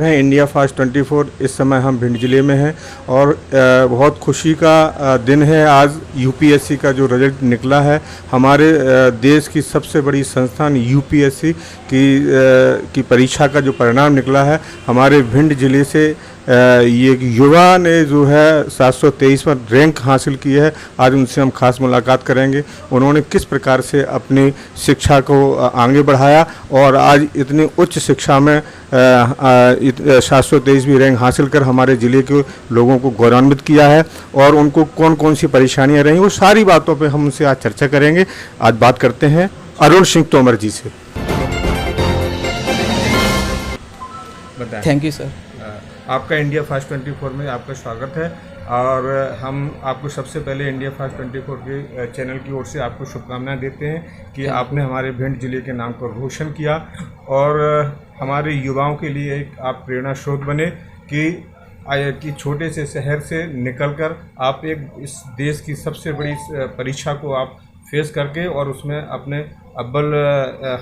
हैं India fast 24। इस समय हम भिंड ज़िले में हैं और बहुत खुशी का दिन है। आज यूपीएससी का जो रिजल्ट निकला है, हमारे देश की सबसे बड़ी संस्थान यूपीएससी की परीक्षा का जो परिणाम निकला है, हमारे भिंड ज़िले से ये युवा ने जो है 723 पर रैंक हासिल की है। आज उनसे हम खास मुलाकात करेंगे, उन्होंने किस प्रकार से अपनी शिक्षा को आगे बढ़ाया और आज इतनी उच्च शिक्षा में 723वीं रैंक हासिल कर हमारे ज़िले के लोगों को गौरवान्वित किया है और उनको कौन कौन सी परेशानियां रही, वो सारी बातों पे हम उनसे आज चर्चा करेंगे। आज बात करते हैं अरुण सिंह तोमर जी से। Thank you sir. आपका इंडिया फास्ट 24 में आपका स्वागत है और हम आपको सबसे पहले इंडिया फास्ट 24 के चैनल की ओर से आपको शुभकामनाएं देते हैं कि आपने हमारे भिंड जिले के नाम को रोशन किया और हमारे युवाओं के लिए एक आप प्रेरणा स्रोत बने कि छोटे से शहर से निकलकर आप एक इस देश की सबसे बड़ी परीक्षा को आप फेस करके और उसमें अपने अव्वल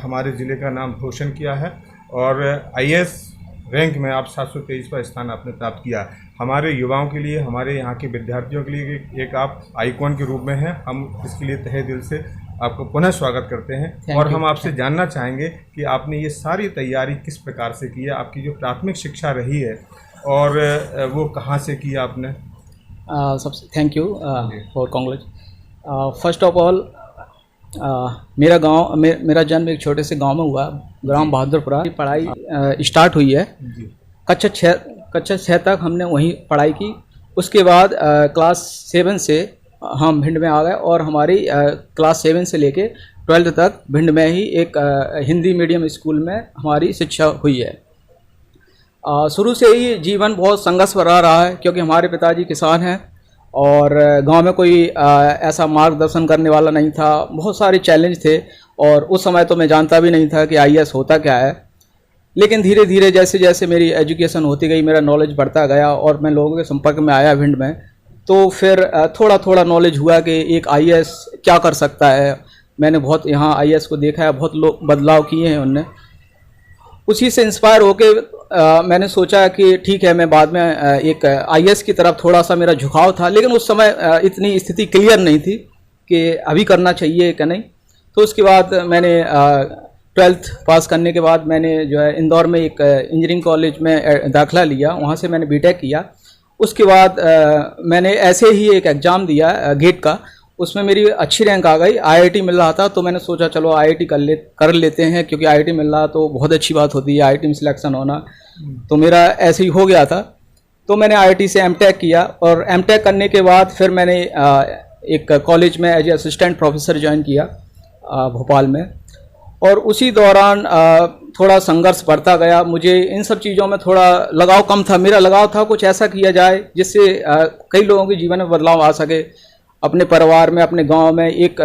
हमारे ज़िले का नाम रोशन किया है और आईएएस रैंक में आप 723 पर स्थान आपने प्राप्त किया। हमारे युवाओं के लिए, हमारे यहाँ के विद्यार्थियों के लिए एक आप आइकॉन के रूप में हैं। हम इसके लिए तहे दिल से आपको पुनः स्वागत करते हैं और हम आपसे जानना चाहेंगे कि आपने ये सारी तैयारी किस प्रकार से की है, आपकी जो प्राथमिक शिक्षा रही है और वो कहाँ से की आपने। सबसे thank you for congratulation. First of all मेरा जन्म एक छोटे से गांव में हुआ, ग्राम बहादुरपुरा। पढ़ाई स्टार्ट हुई है, कक्षा 6 तक हमने वहीं पढ़ाई की। उसके बाद क्लास 7 से हम भिंड में आ गए और हमारी क्लास 7 से लेके 12th तक भिंड में ही एक हिंदी मीडियम स्कूल में हमारी शिक्षा हुई है। शुरू से ही जीवन बहुत संघर्ष भरा रहा है क्योंकि हमारे पिताजी किसान हैं और गांव में कोई ऐसा मार्गदर्शन करने वाला नहीं था। बहुत सारे चैलेंज थे और उस समय तो मैं जानता भी नहीं था कि आईएएस होता क्या है। लेकिन धीरे धीरे जैसे जैसे मेरी एजुकेशन होती गई, मेरा नॉलेज बढ़ता गया और मैं लोगों के संपर्क में आया भिंड में, तो फिर थोड़ा थोड़ा नॉलेज हुआ कि एक आईएएस क्या कर सकता है। मैंने बहुत यहाँ आईएएस को देखा है, बहुत लोग बदलाव किए हैं उनने। उसी से इंस्पायर होके मैंने सोचा कि ठीक है, मैं बाद में एक आईएएस की तरफ थोड़ा सा मेरा झुकाव था, लेकिन उस समय इतनी स्थिति क्लियर नहीं थी कि अभी करना चाहिए कि नहीं। तो उसके बाद मैंने 12th पास करने के बाद मैंने जो है इंदौर में एक इंजीनियरिंग कॉलेज में दाखिला लिया, वहाँ से मैंने बीटेक किया। उसके बाद मैंने ऐसे ही एक एग्ज़ाम दिया गेट का, उसमें मेरी अच्छी रैंक आ गई। आईआईटी मिल रहा था तो मैंने सोचा चलो आईआईटी कर लेते हैं, क्योंकि आईआईटी मिल रहा तो बहुत अच्छी बात होती है, आईआईटी में सिलेक्शन होना। तो मेरा ऐसे ही हो गया था। तो मैंने आईआईटी से एमटेक किया और एमटेक करने के बाद फिर मैंने एक कॉलेज में as a assistant professor join किया भोपाल में। और उसी दौरान थोड़ा संघर्ष बढ़ता गया। मुझे इन सब चीज़ों में थोड़ा लगाव कम था। मेरा लगाव था कुछ ऐसा किया जाए जिससे कई लोगों के जीवन में बदलाव आ सके, अपने परिवार में, अपने गांव में एक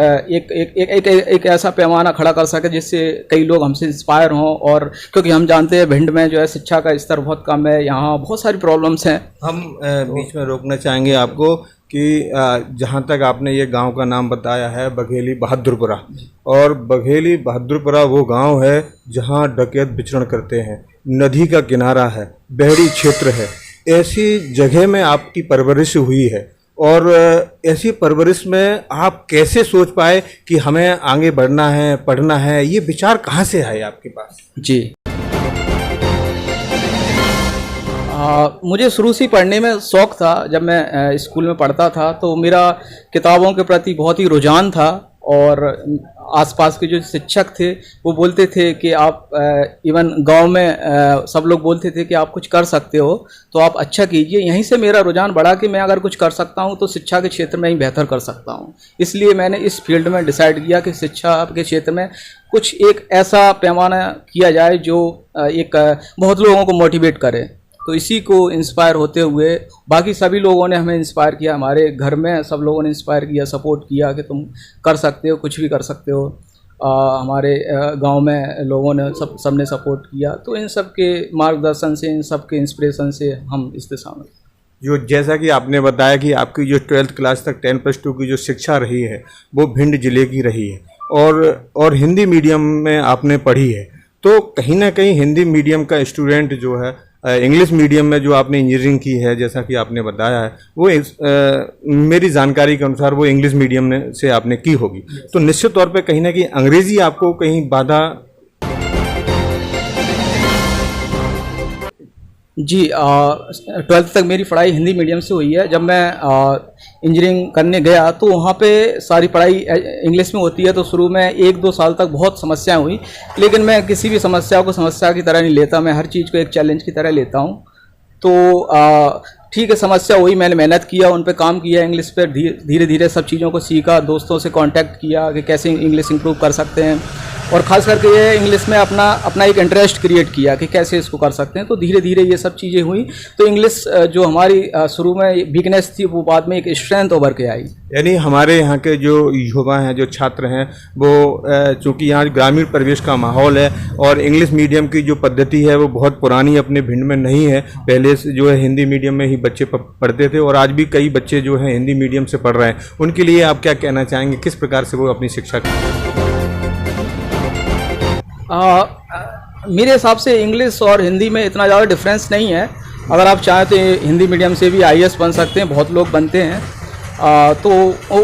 ऐसा पैमाना खड़ा कर सके जिससे कई लोग हमसे इंस्पायर हों। और क्योंकि हम जानते हैं भिंड में जो है शिक्षा का स्तर बहुत कम है, यहाँ बहुत सारी प्रॉब्लम्स हैं। हम बीच में रोकना चाहेंगे आपको कि जहाँ तक आपने ये गांव का नाम बताया है बघेली बहादुरपुरा, और बघेली बहादुरपुरा वो गांव है जहाँ डकैत विचरण करते हैं, नदी का किनारा है, बहरी क्षेत्र है। ऐसी जगह में आपकी परवरिश हुई है और ऐसी परवरिश में आप कैसे सोच पाए कि हमें आगे बढ़ना है, पढ़ना है? ये विचार कहाँ से आए आपके पास? जी, मुझे शुरू से पढ़ने में शौक़ था। जब मैं स्कूल में पढ़ता था तो मेरा किताबों के प्रति बहुत ही रुझान था और आसपास के जो शिक्षक थे वो बोलते थे कि आप इवन गांव में सब लोग बोलते थे कि आप कुछ कर सकते हो तो आप अच्छा कीजिए। यहीं से मेरा रुझान बढ़ा कि मैं अगर कुछ कर सकता हूं तो शिक्षा के क्षेत्र में ही बेहतर कर सकता हूं। इसलिए मैंने इस फील्ड में डिसाइड किया कि शिक्षा के क्षेत्र में कुछ एक ऐसा पैमाना किया जाए जो एक बहुत लोगों को मोटिवेट करे। तो इसी को इंस्पायर होते हुए बाकी सभी लोगों ने हमें इंस्पायर किया, हमारे घर में सब लोगों ने इंस्पायर किया, सपोर्ट किया कि तुम कर सकते हो, कुछ भी कर सकते हो। हमारे गांव में लोगों ने सबने सपोर्ट किया। तो इन सब के मार्गदर्शन से, इन सब के इंस्पिरेशन से हम इस दिशा में जो, जैसा कि आपने बताया कि आपकी जो 12th क्लास तक 10+2 की जो शिक्षा रही है वो भिंड जिले की रही है और हिंदी मीडियम में आपने पढ़ी है। तो कहीं ना कहीं हिंदी मीडियम का स्टूडेंट जो है इंग्लिश मीडियम में जो आपने इंजीनियरिंग की है, जैसा कि आपने बताया है, वो मेरी जानकारी के अनुसार वो इंग्लिश मीडियम से आपने की होगी, तो निश्चित तौर पे कहीं ना कहीं अंग्रेजी आपको कहीं बाधा। जी 12th तक मेरी पढ़ाई हिंदी मीडियम से हुई है। जब मैं इंजीनियरिंग करने गया तो वहाँ पे सारी पढ़ाई इंग्लिश में होती है, तो शुरू में 1-2 साल तक बहुत समस्याएं हुई, लेकिन मैं किसी भी समस्या को समस्या की तरह नहीं लेता, मैं हर चीज़ को एक चैलेंज की तरह लेता हूँ। तो ठीक है, समस्या हुई, मैंने मेहनत किया, उन पे काम किया, इंग्लिश पर धीरे धीरे सब चीज़ों को सीखा, दोस्तों से कांटेक्ट किया कि कैसे इंग्लिश इंप्रूव कर सकते हैं, और ख़ास करके ये इंग्लिश में अपना एक इंटरेस्ट क्रिएट किया कि कैसे इसको कर सकते हैं। तो धीरे धीरे ये सब चीज़ें हुई, तो इंग्लिश जो हमारी शुरू में वीकनेस थी वो बाद में एक स्ट्रेंथ उभर के आई। यानी हमारे यहाँ के जो युवा हैं, जो छात्र हैं, वो चूँकि यहाँ ग्रामीण परिवेश का माहौल है और इंग्लिश मीडियम की जो पद्धति है वो बहुत पुरानी अपने भिंड में नहीं है। पहले से जो है हिंदी मीडियम में ही बच्चे पढ़ते थे और आज भी कई बच्चे जो हैं हिंदी मीडियम से पढ़ रहे हैं, उनके लिए आप क्या कहना चाहेंगे, किस प्रकार से वो अपनी शिक्षा मेरे हिसाब से इंग्लिश और हिंदी में इतना ज़्यादा डिफरेंस नहीं है। अगर आप चाहें तो हिंदी मीडियम से भी IAS बन सकते हैं, बहुत लोग बनते हैं, तो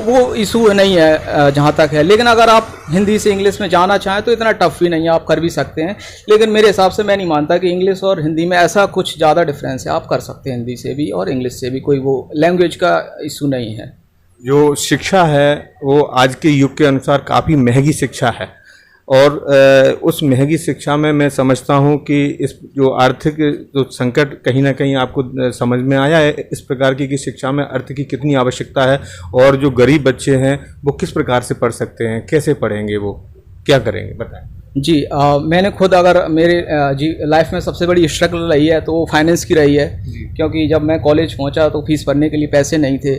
वो इशू नहीं है जहाँ तक है। लेकिन अगर आप हिंदी से इंग्लिश में जाना चाहें तो इतना टफ भी नहीं है, आप कर भी सकते हैं। लेकिन मेरे हिसाब से मैं नहीं मानता कि इंग्लिश और हिंदी में ऐसा कुछ ज़्यादा डिफरेंस है, आप कर सकते हैं हिंदी से भी और इंग्लिश से भी, कोई वो लैंग्वेज का इशू नहीं है। जो शिक्षा है वो आज के युग के अनुसार काफ़ी महंगी शिक्षा है और उस महंगी शिक्षा में मैं समझता हूं कि इस जो आर्थिक जो संकट कहीं ना कहीं आपको समझ में आया है इस प्रकार की शिक्षा में अर्थ की कितनी आवश्यकता है और जो गरीब बच्चे हैं वो किस प्रकार से पढ़ सकते हैं, कैसे पढ़ेंगे, वो क्या करेंगे, बताएं। जी मैंने खुद, अगर मेरे लाइफ में सबसे बड़ी स्ट्रगल रही है तो वो फाइनेंस की रही है, क्योंकि जब मैं कॉलेज पहुंचा तो फीस भरने के लिए पैसे नहीं थे।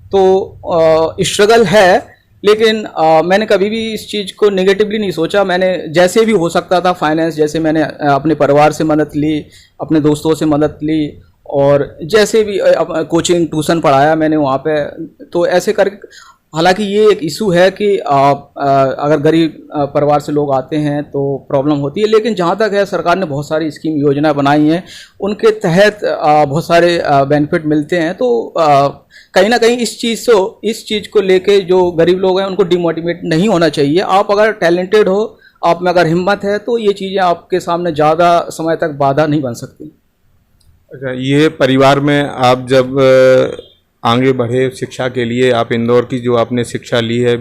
तो स्ट्रगल है, लेकिन मैंने कभी भी इस चीज़ को नेगेटिवली नहीं सोचा। मैंने जैसे भी हो सकता था फाइनेंस, जैसे मैंने अपने परिवार से मदद ली, अपने दोस्तों से मदद ली, और जैसे भी कोचिंग ट्यूशन पढ़ाया मैंने वहाँ पे। तो ऐसे करके, हालांकि ये एक इशू है कि अगर गरीब परिवार से लोग आते हैं तो प्रॉब्लम होती है, लेकिन जहाँ तक है सरकार ने बहुत सारी स्कीम योजना बनाई हैं, उनके तहत बहुत सारे बेनिफिट मिलते हैं। तो कहीं ना कहीं इस चीज़ को लेके जो गरीब लोग हैं उनको डिमोटिवेट नहीं होना चाहिए। आप अगर टैलेंटेड हो, आप में अगर हिम्मत है, तो ये चीज़ें आपके सामने ज़्यादा समय तक बाधा नहीं बन सकती। अच्छा, ये परिवार में आप जब आगे बढ़े शिक्षा के लिए, आप इंदौर की जो आपने शिक्षा ली है,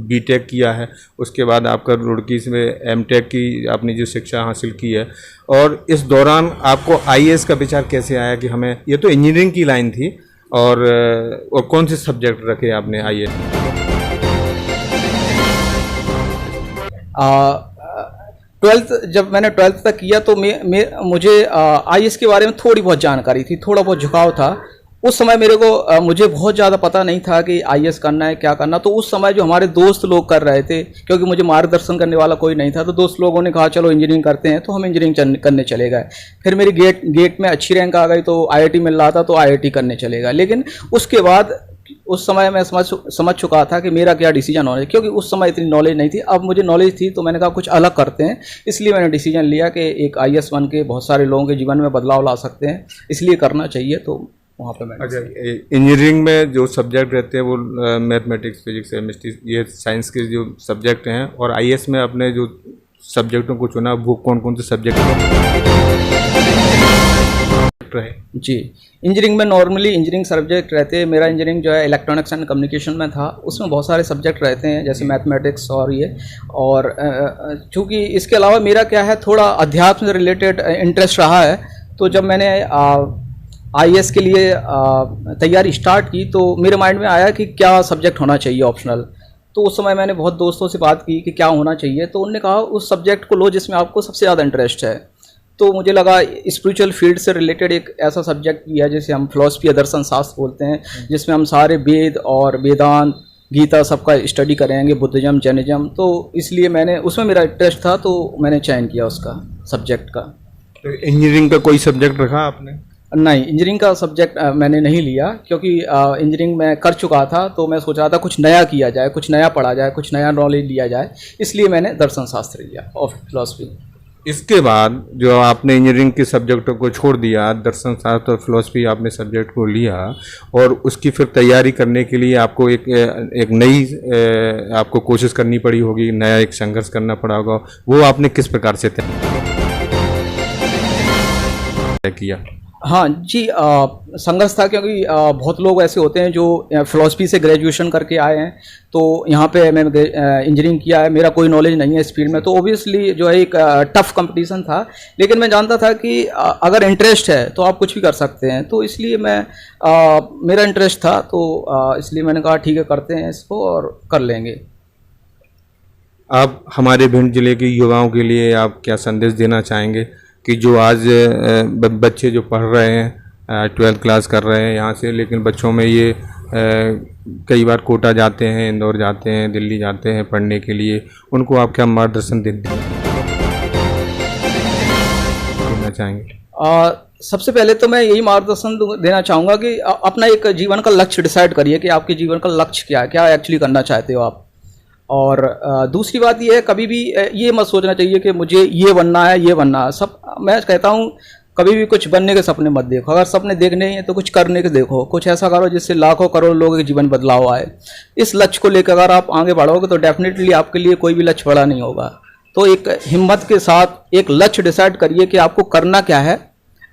B.Tech किया है, उसके बाद आपका रुड़की में M.Tech की आपने जो शिक्षा हासिल की है, और इस दौरान आपको IAS का विचार कैसे आया कि हमें, ये तो इंजीनियरिंग की लाइन थी, और कौन से सब्जेक्ट रखे आपने IAS? जब मैंने 12th तक किया तो मुझे IAS के बारे में थोड़ी बहुत जानकारी थी, थोड़ा बहुत झुकाव था। उस समय मुझे बहुत ज़्यादा पता नहीं था कि IAS करना है, क्या करना। तो उस समय जो हमारे दोस्त लोग कर रहे थे, क्योंकि मुझे मार्गदर्शन करने वाला कोई नहीं था, तो दोस्त लोगों ने कहा चलो इंजीनियरिंग करते हैं, तो हम इंजीनियरिंग करने चले गए। फिर मेरी गेट में अच्छी रैंक आ गई तो IIT मिल रहा था, तो IIT करने चले गए। लेकिन उसके बाद उस समय मैं समझ चुका था कि मेरा क्या डिसीजन होना है, क्योंकि उस समय इतनी नॉलेज नहीं थी। अब मुझे नॉलेज थी तो मैंने कहा कुछ अलग करते हैं, इसलिए मैंने डिसीजन लिया कि एक IAS बन के बहुत सारे लोगों के जीवन में बदलाव ला सकते हैं, इसलिए करना चाहिए। तो वहाँ पे मैंने, अच्छा, इंजीनियरिंग में जो सब्जेक्ट रहते हैं वो मैथमेटिक्स, फिजिक्स, केमिस्ट्री, ये साइंस के जो सब्जेक्ट हैं, और IAS में अपने जो सब्जेक्टों को चुना, वो कौन कौन से सब्जेक्ट रहे? जी, इंजीनियरिंग में नॉर्मली इंजीनियरिंग सब्जेक्ट रहते हैं। मेरा इंजीनियरिंग जो है इलेक्ट्रॉनिक्स एंड कम्युनिकेशन में था, उसमें बहुत सारे सब्जेक्ट रहते हैं, जैसे मैथमेटिक्स और ये। और चूँकि इसके अलावा मेरा क्या है, थोड़ा अध्यात्म से रिलेटेड इंटरेस्ट रहा है। तो जब मैंने IAS के लिए तैयारी स्टार्ट की तो मेरे माइंड में आया कि क्या सब्जेक्ट होना चाहिए ऑप्शनल। तो उस समय मैंने बहुत दोस्तों से बात की कि क्या होना चाहिए, तो उन्होंने कहा उस सब्जेक्ट को लो जिसमें आपको सबसे ज़्यादा इंटरेस्ट है। तो मुझे लगा स्पिरिचुअल फील्ड से रिलेटेड एक ऐसा सब्जेक्ट किया जिसे हम फिलॉसफी या दर्शन शास्त्र बोलते हैं, जिसमें हम सारे वेद और वेदांत, गीता सबका स्टडी करेंगे, बुद्धिज्म, जैनिज्म। तो इसलिए मैंने, उसमें मेरा इंटरेस्ट था तो मैंने चयन किया उसका सब्जेक्ट का। तो इंजीनियरिंग का कोई सब्जेक्ट रखा आपने? नहीं, इंजीनियरिंग का सब्जेक्ट मैंने नहीं लिया, क्योंकि इंजीनियरिंग मैं कर चुका था। तो मैं सोच रहा था कुछ नया किया जाए, कुछ नया पढ़ा जाए, कुछ नया नॉलेज लिया जाए, इसलिए मैंने दर्शन शास्त्र लिया और फिलॉसफी। इसके बाद जो आपने इंजीनियरिंग के सब्जेक्टों को छोड़ दिया, दर्शन शास्त्र और फिलोसफी आपने सब्जेक्ट को लिया और उसकी फिर तैयारी करने के लिए आपको एक नई आपको कोशिश करनी पड़ी होगी, नया एक संघर्ष करना पड़ा होगा, वो आपने किस प्रकार से तय किया? हाँ जी, संघर्ष था क्योंकि बहुत लोग ऐसे होते हैं जो फिलोसफी से ग्रेजुएशन करके आए हैं, तो यहाँ पे मैंने इंजीनियरिंग किया है, मेरा कोई नॉलेज नहीं है इस फील्ड में, तो ओबियसली जो है एक टफ कंपटीशन था। लेकिन मैं जानता था कि अगर इंटरेस्ट है तो आप कुछ भी कर सकते हैं, तो इसलिए मेरा इंटरेस्ट था, तो इसलिए मैंने कहा ठीक है करते हैं इसको और कर लेंगे। आप हमारे भिंड जिले के युवाओं के लिए आप क्या संदेश देना चाहेंगे कि जो आज बच्चे जो पढ़ रहे हैं, 12th क्लास कर रहे हैं यहाँ से, लेकिन बच्चों में ये कई बार कोटा जाते हैं, इंदौर जाते हैं, दिल्ली जाते हैं पढ़ने के लिए, उनको आप क्या मार्गदर्शन देना चाहेंगे? सबसे पहले तो मैं यही मार्गदर्शन देना चाहूँगा कि अपना एक जीवन का लक्ष्य डिसाइड करिए कि आपके जीवन का लक्ष्य क्या है, क्या एक्चुअली करना चाहते हो आप। और दूसरी बात ये है, कभी भी ये मत सोचना चाहिए कि मुझे ये बनना है, ये बनना है। मैं कहता हूँ कभी भी कुछ बनने के सपने मत देखो, अगर सपने देखने हैं तो कुछ करने के देखो, कुछ ऐसा करो जिससे लाखों करोड़ लोगों के जीवन बदलाव आए। इस लक्ष्य को लेकर अगर आप आगे बढ़ोगे तो डेफिनेटली आपके लिए कोई भी लक्ष्य बड़ा नहीं होगा। तो एक हिम्मत के साथ एक लक्ष्य डिसाइड करिए कि आपको करना क्या है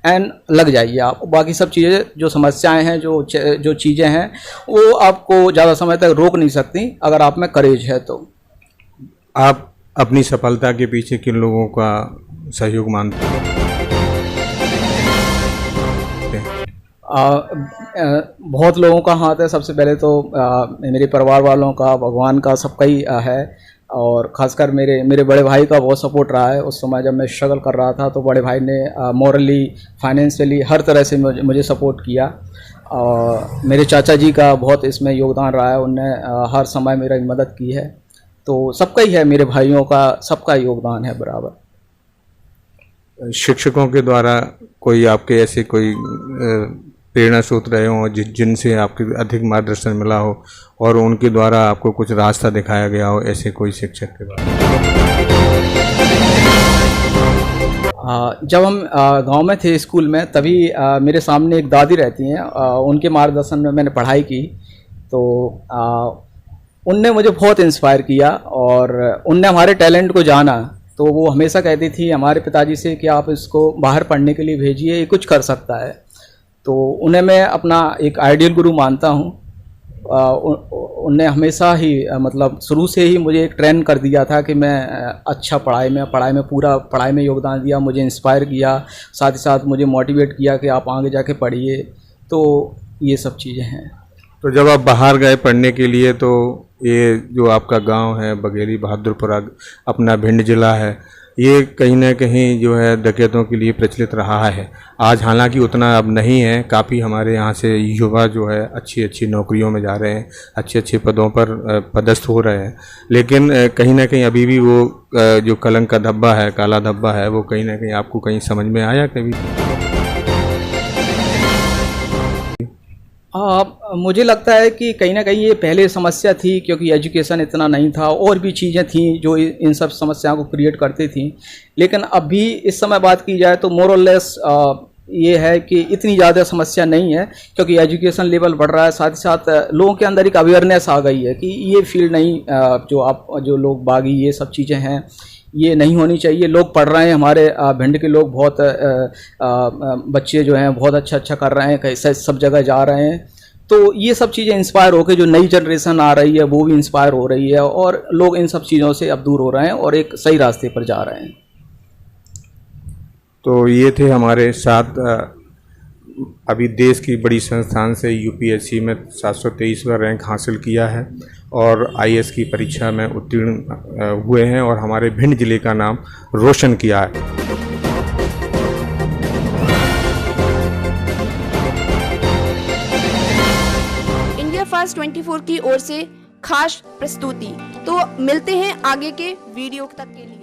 एंड लग जाइए आप। बाकी सब चीज़ें जो समस्याएं हैं, जो चीज़ें हैं, वो आपको ज़्यादा समय तक रोक नहीं सकती अगर आप में करेज है तो। आप अपनी सफलता के पीछे किन लोगों का सहयोग मानते हैं? बहुत लोगों का हाथ है। सबसे पहले तो मेरे परिवार वालों का, भगवान का, सबका ही है। और ख़ासकर मेरे बड़े भाई का बहुत सपोर्ट रहा है। उस समय जब मैं स्ट्रगल कर रहा था तो बड़े भाई ने मॉरली, फाइनेंशियली हर तरह से मुझे सपोर्ट किया। और मेरे चाचा जी का बहुत इसमें योगदान रहा है, उनने हर समय मेरी मदद की है। तो सबका ही है, मेरे भाइयों का, सबका योगदान है बराबर। शिक्षकों के द्वारा कोई आपके ऐसे कोई प्रेरणा स्रोत रहे हों जिनसे आपको अधिक मार्गदर्शन मिला हो और उनके द्वारा आपको कुछ रास्ता दिखाया गया हो, ऐसे कोई शिक्षक के बारे में? जब हम गांव में थे स्कूल में, तभी मेरे सामने एक दादी रहती हैं, उनके मार्गदर्शन में मैंने पढ़ाई की। तो उनने मुझे बहुत इंस्पायर किया और उनने हमारे टैलेंट को जाना। तो वो हमेशा कहती थी हमारे पिताजी से कि आप इसको बाहर पढ़ने के लिए भेजिए, ये कुछ कर सकता है। तो उन्हें मैं अपना एक आइडियल गुरु मानता हूँ। उनने हमेशा ही मतलब शुरू से ही मुझे एक ट्रेन कर दिया था कि मैं अच्छा पढ़ाई में योगदान दिया, मुझे इंस्पायर किया, साथ ही साथ मुझे मोटिवेट किया कि आप आगे जाके पढ़िए। तो ये सब चीज़ें हैं। तो जब आप बाहर गए पढ़ने के लिए, तो ये जो आपका गांव है बघेली बहादुरपुरा, अपना भिंड जिला है, ये कहीं ना कहीं जो है डकैतों के लिए प्रचलित रहा है। आज हालांकि उतना अब नहीं है, काफ़ी हमारे यहाँ से युवा जो है अच्छी अच्छी नौकरियों में जा रहे हैं, अच्छे अच्छे पदों पर पदस्थ हो रहे हैं, लेकिन कहीं ना कहीं अभी भी वो जो कलंक का धब्बा है, काला धब्बा है, वो कहीं ना कहीं आपको कहीं समझ में आया कभी? मुझे लगता है कि कहीं ना कहीं ये पहले समस्या थी, क्योंकि एजुकेशन इतना नहीं था, और भी चीज़ें थी जो इन सब समस्याओं को क्रिएट करती थी। लेकिन अभी इस समय बात की जाए तो मोर और लेस ये है कि इतनी ज़्यादा समस्या नहीं है, क्योंकि एजुकेशन लेवल बढ़ रहा है। साथ ही साथ लोगों के अंदर एक अवेयरनेस आ गई है कि ये फील्ड नहीं, जो लोग बागी ये सब चीज़ें हैं, ये नहीं होनी चाहिए। लोग पढ़ रहे हैं, हमारे भिंड के लोग बहुत बच्चे जो हैं बहुत अच्छा कर रहे हैं, कैसे सब जगह जा रहे हैं। तो ये सब चीज़ें इंस्पायर होकर जो नई जनरेशन आ रही है वो भी इंस्पायर हो रही है, और लोग इन सब चीज़ों से अब दूर हो रहे हैं और एक सही रास्ते पर जा रहे हैं। तो ये थे हमारे साथ अभी देश की बड़ी संस्थान से यूपीएससी में 723वां रैंक हासिल किया है और आईएएस की परीक्षा में उत्तीर्ण हुए हैं और हमारे भिंड जिले का नाम रोशन किया है। इंडिया फास्ट 24 की ओर से खास प्रस्तुति। तो मिलते हैं आगे के वीडियो तक के लिए।